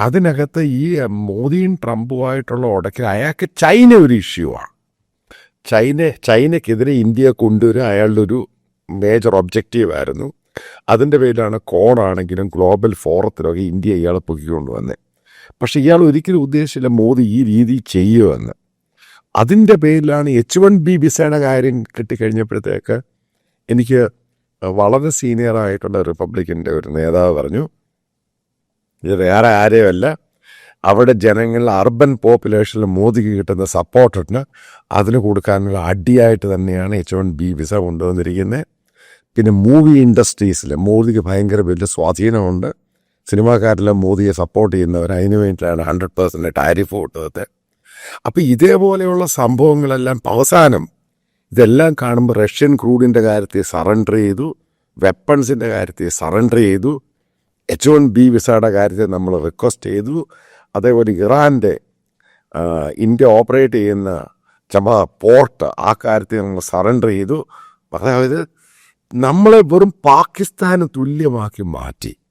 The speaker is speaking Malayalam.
അതിനകത്ത് ഈ മോദിയും ട്രംപുമായിട്ടുള്ള ഉടക്കിൽ അയാൾക്ക് ചൈന ഒരു ഇഷ്യൂ ആണ്. ചൈനയ്ക്കെതിരെ ഇന്ത്യയെ കൊണ്ടുവരിക അയാളുടെ ഒരു മേജർ ഒബ്ജക്റ്റീവായിരുന്നു. അതിൻ്റെ പേരിലാണ് കോണാണെങ്കിലും ഗ്ലോബൽ ഫോറത്തിലൊക്കെ ഇന്ത്യ ഇയാളെ പൊക്കിക്കൊണ്ടുവന്നത്. പക്ഷെ ഇയാൾ ഒരിക്കലും ഉദ്ദേശിച്ചില്ല മോദി ഈ രീതി ചെയ്യുമെന്ന്. അതിൻ്റെ പേരിലാണ് H1B വിസയുടെ കാര്യം കിട്ടിക്കഴിഞ്ഞപ്പോഴത്തേക്ക് എനിക്ക് വളരെ സീനിയറായിട്ടുള്ള റിപ്പബ്ലിക്കൻ്റെ ഒരു നേതാവ് പറഞ്ഞു, ഇത് വേറെ ആരെയുമല്ല, അവിടെ ജനങ്ങളിൽ അർബൻ പോപ്പുലേഷനിൽ മോദിക്ക് കിട്ടുന്ന സപ്പോർട്ടിന് അതിന് കൊടുക്കാനുള്ള അടിയായിട്ട് തന്നെയാണ് H1B വിസ കൊണ്ടുവന്നിരിക്കുന്നത്. പിന്നെ മൂവി ഇൻഡസ്ട്രീസിൽ മോദിക്ക് ഭയങ്കര വലിയ സ്വാധീനമുണ്ട്. സിനിമാക്കാരെല്ലാം മോദിയെ സപ്പോർട്ട് ചെയ്യുന്നവർ, അതിനു വേണ്ടിയിട്ടാണ് 100% ടാരിഫ് കൊടുത്തത്. അപ്പോൾ ഇതേപോലെയുള്ള സംഭവങ്ങളെല്ലാം അവസാനം ഇതെല്ലാം കാണുമ്പോൾ റഷ്യൻ ക്രൂഡിൻ്റെ കാര്യത്തിൽ സറണ്ടർ ചെയ്തു, വെപ്പൺസിൻ്റെ കാര്യത്തിൽ സറണ്ടർ ചെയ്തു, H1B വിസയുടെ കാര്യത്തിൽ നമ്മൾ റിക്വസ്റ്റ് ചെയ്തു. അതേപോലെ ഇറാൻ്റെ ഇന്ത്യ ഓപ്പറേറ്റ് ചെയ്യുന്ന പോർട്ട് ആ കാര്യത്തിൽ നമ്മൾ സറണ്ടർ ചെയ്തു. അതായത് നമ്മളെ വെറും പാകിസ്ഥാന് തുല്യമാക്കി മാറ്റി.